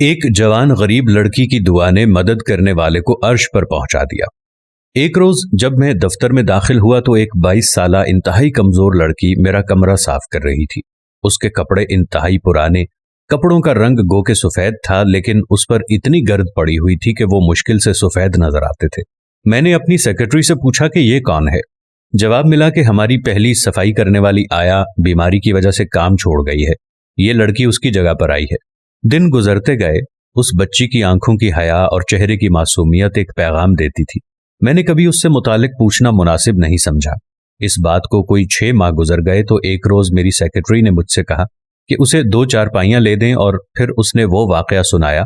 ایک جوان غریب لڑکی کی دعا نے مدد کرنے والے کو عرش پر پہنچا دیا۔ ایک روز جب میں دفتر میں داخل ہوا تو ایک 22 سالہ انتہائی کمزور لڑکی میرا کمرہ صاف کر رہی تھی۔ اس کے کپڑے انتہائی پرانے، کپڑوں کا رنگ گو کہ سفید تھا، لیکن اس پر اتنی گرد پڑی ہوئی تھی کہ وہ مشکل سے سفید نظر آتے تھے۔ میں نے اپنی سیکرٹری سے پوچھا کہ یہ کون ہے؟ جواب ملا کہ ہماری پہلی صفائی کرنے والی آیا بیماری کی وجہ سے کام چھوڑ گئی ہے، یہ لڑکی اس کی جگہ پر آئی ہے۔ دن گزرتے گئے، اس بچی کی آنکھوں کی حیا اور چہرے کی معصومیت ایک پیغام دیتی تھی۔ میں نے کبھی اس سے متعلق پوچھنا مناسب نہیں سمجھا۔ اس بات کو کوئی 6 ماہ گزر گئے تو ایک روز میری سیکرٹری نے مجھ سے کہا کہ اسے 2 چارپائیاں لے دیں، اور پھر اس نے وہ واقعہ سنایا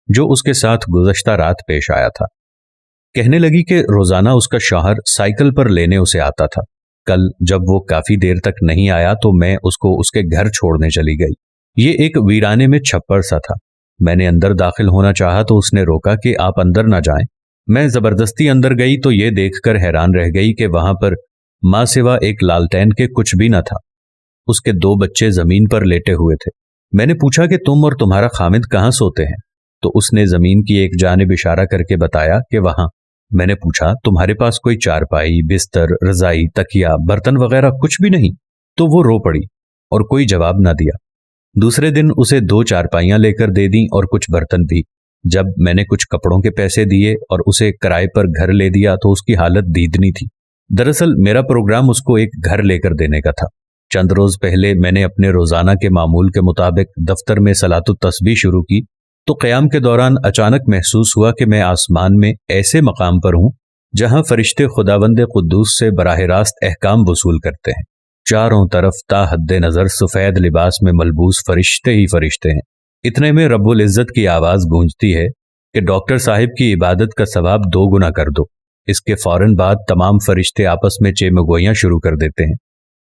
جو اس کے ساتھ گزشتہ رات پیش آیا تھا۔ کہنے لگی کہ روزانہ اس کا شوہر سائیکل پر لینے اسے آتا تھا۔ کل جب وہ کافی دیر تک نہیں آیا تو میں اس کو اس کے گھر چھوڑنے چلی گئی۔ یہ ایک ویرانے میں چھپر سا تھا۔ میں نے اندر داخل ہونا چاہا تو اس نے روکا کہ آپ اندر نہ جائیں۔ میں زبردستی اندر گئی تو یہ دیکھ کر حیران رہ گئی کہ وہاں پر ماں سوا ایک لالٹین کے کچھ بھی نہ تھا۔ اس کے 2 بچے زمین پر لیٹے ہوئے تھے۔ میں نے پوچھا کہ تم اور تمہارا خامد کہاں سوتے ہیں؟ تو اس نے زمین کی ایک جانب اشارہ کر کے بتایا کہ وہاں۔ میں نے پوچھا تمہارے پاس کوئی چارپائی، بستر، رضائی، تکیا، برتن وغیرہ کچھ بھی نہیں؟ تو وہ رو پڑی اور کوئی جواب نہ دیا۔ دوسرے دن اسے 2 چارپائیاں لے کر دے دیں اور کچھ برتن بھی۔ جب میں نے کچھ کپڑوں کے پیسے دیے اور اسے کرائے پر گھر لے دیا تو اس کی حالت دیدنی تھی۔ دراصل میرا پروگرام اس کو ایک گھر لے کر دینے کا تھا۔ چند روز پہلے میں نے اپنے روزانہ کے معمول کے مطابق دفتر میں صلاۃ التسبیح شروع کی تو قیام کے دوران اچانک محسوس ہوا کہ میں آسمان میں ایسے مقام پر ہوں جہاں فرشتے خداوند قدوس سے براہ راست احکام وصول کرتے ہیں۔ چاروں طرف تا حد نظر سفید لباس میں ملبوس فرشتے ہی فرشتے ہیں۔ اتنے میں رب العزت کی آواز گونجتی ہے کہ ڈاکٹر صاحب کی عبادت کا ثواب 2 گنا کر دو۔ اس کے فوراً بعد تمام فرشتے آپس میں چیمگوئیاں شروع کر دیتے ہیں۔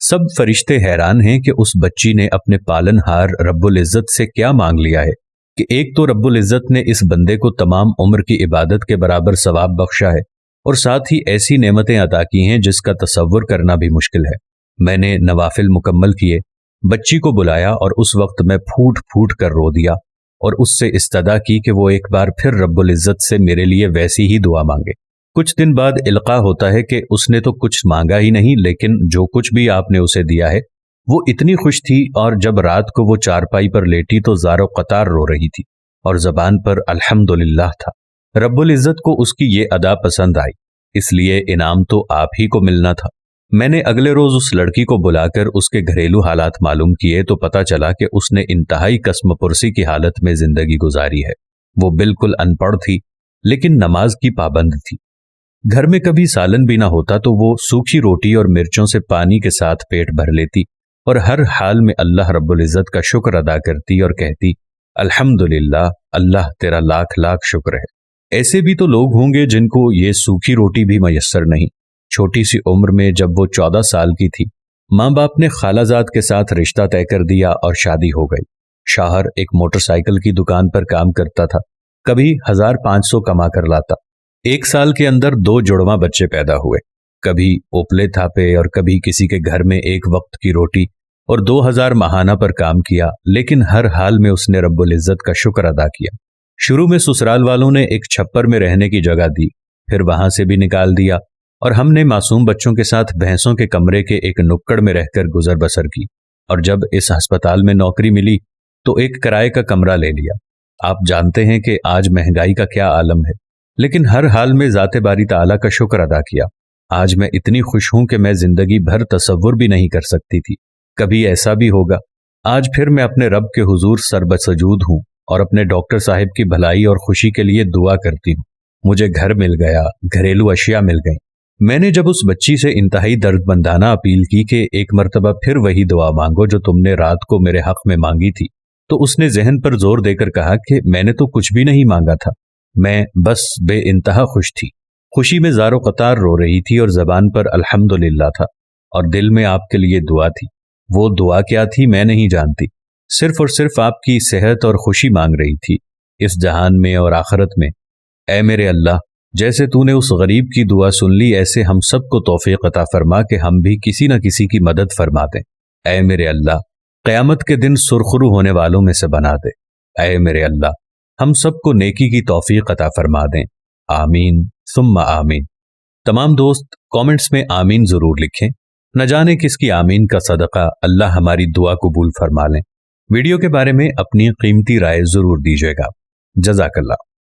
سب فرشتے حیران ہیں کہ اس بچی نے اپنے پالن ہار رب العزت سے کیا مانگ لیا ہے کہ ایک تو رب العزت نے اس بندے کو تمام عمر کی عبادت کے برابر ثواب بخشا ہے، اور ساتھ ہی ایسی نعمتیں عطا کی ہیں جس کا تصور کرنا بھی مشکل ہے۔ میں نے نوافل مکمل کیے، بچی کو بلایا اور اس وقت میں پھوٹ پھوٹ کر رو دیا اور اس سے استدعا کی کہ وہ ایک بار پھر رب العزت سے میرے لیے ویسی ہی دعا مانگے۔ کچھ دن بعد القاء ہوتا ہے کہ اس نے تو کچھ مانگا ہی نہیں، لیکن جو کچھ بھی آپ نے اسے دیا ہے وہ اتنی خوش تھی، اور جب رات کو وہ چارپائی پر لیٹی تو زار و قطار رو رہی تھی اور زبان پر الحمدللہ تھا۔ رب العزت کو اس کی یہ ادا پسند آئی، اس لیے انعام تو آپ ہی کو ملنا تھا۔ میں نے اگلے روز اس لڑکی کو بلا کر اس کے گھریلو حالات معلوم کیے تو پتہ چلا کہ اس نے انتہائی قسم پرسی کی حالت میں زندگی گزاری ہے۔ وہ بالکل ان پڑھ تھی، لیکن نماز کی پابند تھی۔ گھر میں کبھی سالن بھی نہ ہوتا تو وہ سوکھی روٹی اور مرچوں سے پانی کے ساتھ پیٹ بھر لیتی اور ہر حال میں اللہ رب العزت کا شکر ادا کرتی اور کہتی الحمدللہ، اللہ تیرا لاکھ لاکھ شکر ہے۔ ایسے بھی تو لوگ ہوں گے جن کو یہ سوکھی روٹی بھی میسر نہیں۔ چھوٹی سی عمر میں جب وہ 14 سال کی تھی، ماں باپ نے خالہ زاد کے ساتھ رشتہ طے کر دیا اور شادی ہو گئی۔ شوہر ایک موٹر سائیکل کی دکان پر کام کرتا تھا، کبھی 1500 کما کر لاتا۔ 1 سال کے اندر 2 جڑواں بچے پیدا ہوئے، کبھی اوپلے تھاپے اور کبھی کسی کے گھر میں ایک وقت کی روٹی، اور 2000 ماہانہ پر کام کیا، لیکن ہر حال میں اس نے رب العزت کا شکر ادا کیا۔ شروع میں سسرال والوں نے ایک چھپر میں رہنے کی جگہ دی، پھر وہاں سے بھی نکال دیا، اور ہم نے معصوم بچوں کے ساتھ بھینسوں کے کمرے کے ایک نکڑ میں رہ کر گزر بسر کی، اور جب اس ہسپتال میں نوکری ملی تو ایک کرائے کا کمرہ لے لیا۔ آپ جانتے ہیں کہ آج مہنگائی کا کیا عالم ہے، لیکن ہر حال میں ذات باری تعالیٰ کا شکر ادا کیا۔ آج میں اتنی خوش ہوں کہ میں زندگی بھر تصور بھی نہیں کر سکتی تھی کبھی ایسا بھی ہوگا۔ آج پھر میں اپنے رب کے حضور سر بسجود ہوں اور اپنے ڈاکٹر صاحب کی بھلائی اور خوشی کے لیے دعا کرتی ہوں۔ مجھے گھر مل گیا، گھریلو اشیاء مل گئیں۔ میں نے جب اس بچی سے انتہائی درد مندانہ اپیل کی کہ ایک مرتبہ پھر وہی دعا مانگو جو تم نے رات کو میرے حق میں مانگی تھی، تو اس نے ذہن پر زور دے کر کہا کہ میں نے تو کچھ بھی نہیں مانگا تھا، میں بس بے انتہا خوش تھی۔ خوشی میں زار و قطار رو رہی تھی اور زبان پر الحمدللہ تھا، اور دل میں آپ کے لیے دعا تھی۔ وہ دعا کیا تھی میں نہیں جانتی، صرف اور صرف آپ کی صحت اور خوشی مانگ رہی تھی، اس جہان میں اور آخرت میں۔ اے میرے اللہ، جیسے تو نے اس غریب کی دعا سن لی، ایسے ہم سب کو توفیق عطا فرما کہ ہم بھی کسی نہ کسی کی مدد فرما دیں۔ اے میرے اللہ، قیامت کے دن سرخرو ہونے والوں میں سے بنا دے۔ اے میرے اللہ، ہم سب کو نیکی کی توفیق عطا فرما دیں، آمین ثم آمین۔ تمام دوست کامنٹس میں آمین ضرور لکھیں، نہ جانے کس کی آمین کا صدقہ اللہ ہماری دعا قبول فرما لیں۔ ویڈیو کے بارے میں اپنی قیمتی رائے ضرور دیجیے گا۔ جزاک اللہ۔